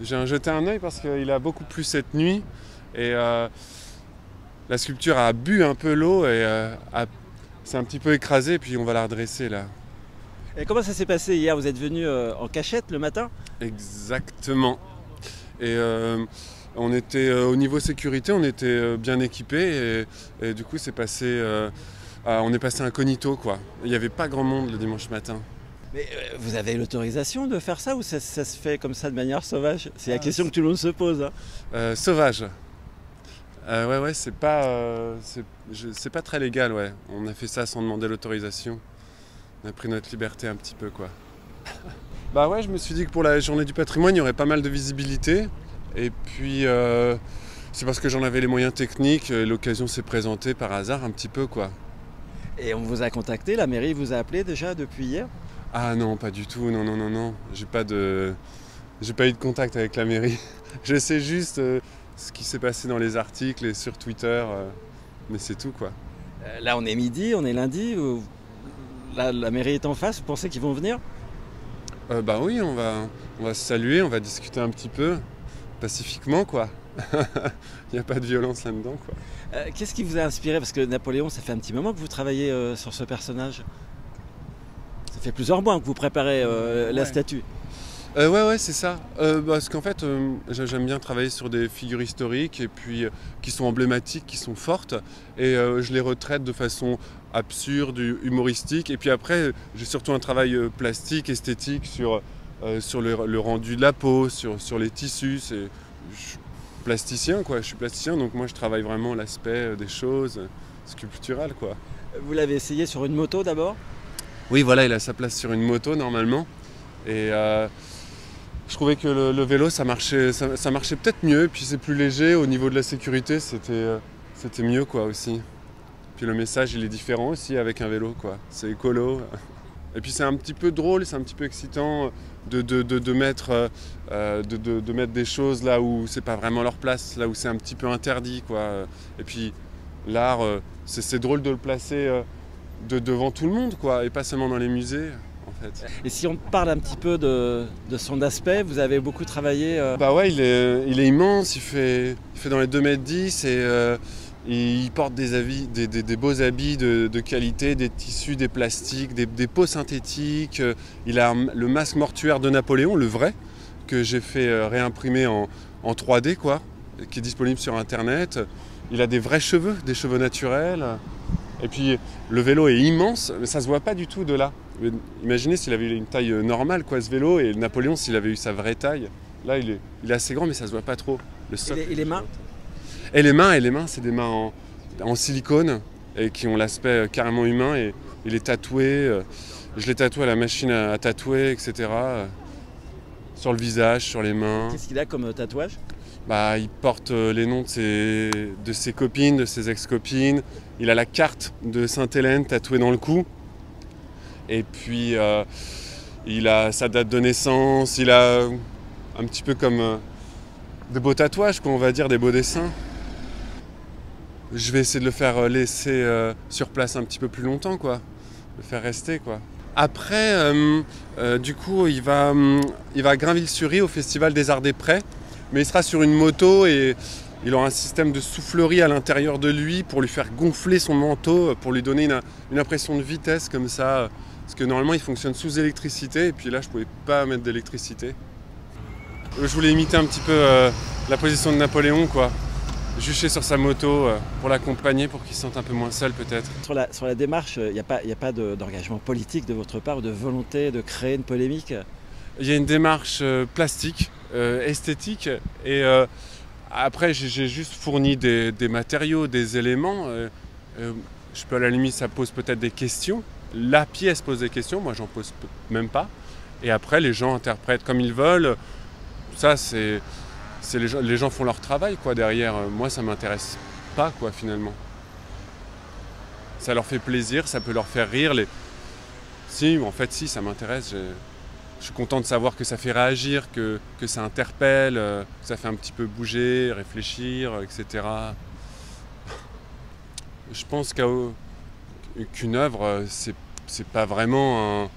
J'ai jeté un œil parce qu'il a beaucoup plu cette nuit et la sculpture a bu un peu l'eau et s'est un petit peu écrasée, puis on va la redresser là. Et comment ça s'est passé hier? Vous êtes venu en cachette le matin? Exactement. Et on était au niveau sécurité, on était bien équipés et du coup on est passé incognito quoi. Il n'y avait pas grand monde le dimanche matin. Mais vous avez l'autorisation de faire ça ou ça se fait comme ça de manière sauvage? C'est la question que tout le monde se pose. Hein. Sauvage. Ouais, c'est pas très légal, ouais. On a fait ça sans demander l'autorisation. On a pris notre liberté un petit peu, quoi. Bah ouais, je me suis dit que pour la journée du patrimoine, il y aurait pas mal de visibilité. Et puis, c'est parce que j'en avais les moyens techniques, et l'occasion s'est présentée par hasard un petit peu, quoi. Et on vous a contacté, la mairie vous a appelé déjà depuis hier? Ah non, pas du tout, non. J'ai pas eu de contact avec la mairie. Je sais juste ce qui s'est passé dans les articles et sur Twitter, mais c'est tout, quoi. Là on est midi, on est lundi, là la mairie est en face, vous pensez qu'ils vont venir? Bah oui, on va se saluer, on va discuter un petit peu, pacifiquement, quoi. Il n'y a pas de violence là-dedans, quoi. Qu'est-ce qui vous a inspiré? Parce que Napoléon, ça fait un petit moment que vous travaillez sur ce personnage. Ça fait plusieurs mois que vous préparez la statue. Ouais, c'est ça. Parce qu'en fait, j'aime bien travailler sur des figures historiques et puis qui sont emblématiques, qui sont fortes. Et je les retraite de façon absurde, humoristique. Et puis après, j'ai surtout un travail plastique, esthétique sur le rendu de la peau, sur les tissus. Je suis plasticien, quoi. Je suis plasticien, donc moi je travaille vraiment l'aspect des choses sculpturales, quoi. Vous l'avez essayé sur une moto d'abord? Oui, voilà, il a sa place sur une moto normalement. Et je trouvais que le vélo, ça marchait peut-être mieux. Puis c'est plus léger. Au niveau de la sécurité, c'était mieux, quoi, aussi. Puis le message, il est différent aussi avec un vélo, quoi. C'est écolo. Et puis c'est un petit peu drôle, c'est un petit peu excitant de mettre des choses là où c'est pas vraiment leur place, là où c'est un petit peu interdit, quoi. Et puis l'art, c'est drôle de le placer devant tout le monde, quoi, et pas seulement dans les musées. En fait. Et si on parle un petit peu de son aspect, vous avez beaucoup travaillé Bah ouais, il est immense, il fait dans les 2,10 m et il porte des beaux habits de qualité, des tissus, des plastiques, des peaux synthétiques. Il a le masque mortuaire de Napoléon, le vrai, que j'ai fait réimprimer en 3D, quoi, qui est disponible sur internet. Il a des vrais cheveux, des cheveux naturels. Et puis le vélo est immense, mais ça se voit pas du tout de là. Imaginez s'il avait une taille normale, quoi, ce vélo, et Napoléon s'il avait eu sa vraie taille. Là, il est assez grand, mais ça se voit pas trop. Le socle, et les mains? Et les mains, c'est des mains en silicone et qui ont l'aspect carrément humain. Et il est tatoué. Je l'ai tatoué à la machine à tatouer, etc. Sur le visage, sur les mains. Qu'est-ce qu'il a comme tatouage? Bah, il porte les noms de ses copines, de ses ex-copines. Il a la carte de Sainte-Hélène tatouée dans le cou. Et puis, il a sa date de naissance. Il a un petit peu comme de beaux tatouages, quoi, on va dire, des beaux dessins. Je vais essayer de le faire laisser sur place un petit peu plus longtemps, quoi. Le faire rester, quoi. Après, du coup, il va à Grainville-sur-Ry au Festival des Arts des Prés. Mais il sera sur une moto et il aura un système de soufflerie à l'intérieur de lui pour lui faire gonfler son manteau, pour lui donner une impression de vitesse comme ça. Parce que normalement il fonctionne sous électricité et puis là je pouvais pas mettre d'électricité. Je voulais imiter un petit peu la position de Napoléon, quoi. Jucher sur sa moto pour l'accompagner, pour qu'il se sente un peu moins seul peut-être. Sur la démarche, il n'y a pas d'engagement politique de votre part ou de volonté de créer une polémique? Il y a une démarche plastique, esthétique, et après j'ai juste fourni des matériaux, des éléments. Je peux à la limite, ça pose peut-être des questions. La pièce pose des questions, moi j'en pose même pas. Et après les gens interprètent comme ils veulent. Ça c'est les gens font leur travail, quoi, derrière. Moi ça m'intéresse pas, quoi, finalement. Ça leur fait plaisir, ça peut leur faire rire. Si, en fait si, ça m'intéresse. Je suis content de savoir que ça fait réagir, que ça interpelle, que ça fait un petit peu bouger, réfléchir, etc. Je pense qu'une œuvre, c'est pas vraiment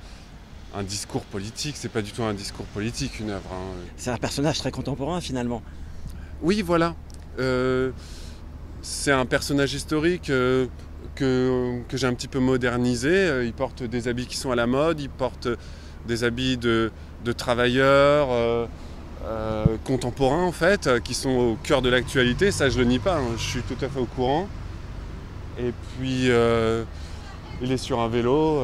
un discours politique. C'est pas du tout un discours politique, une œuvre, hein. C'est un personnage très contemporain finalement. Oui, voilà. C'est un personnage historique que j'ai un petit peu modernisé. Il porte des habits qui sont à la mode, il porte des habits de travailleurs contemporains en fait, qui sont au cœur de l'actualité. Ça, je le nie pas, hein. Je suis tout à fait au courant. Et puis, il est sur un vélo.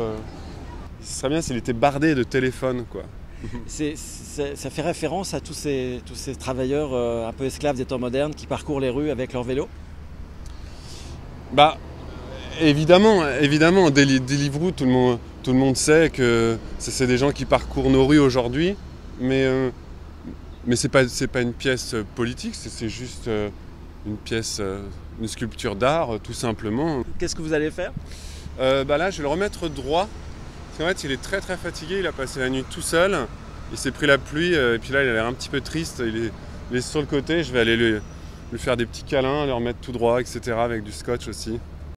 Ce serait bien s'il était bardé de téléphones, quoi. Ça fait référence à tous ces travailleurs un peu esclaves des temps modernes qui parcourent les rues avec leur vélo. Bah, évidemment, Deliveroo, tout le monde sait que c'est des gens qui parcourent nos rues aujourd'hui, mais c'est pas une pièce politique, c'est juste une pièce, une sculpture d'art, tout simplement. Qu'est-ce que vous allez faire? Là, je vais le remettre droit, parce qu'en fait, il est très très fatigué, il a passé la nuit tout seul, il s'est pris la pluie, et puis là, il a l'air un petit peu triste, il est sur le côté, je vais aller lui faire des petits câlins, le remettre tout droit, etc., avec du scotch aussi.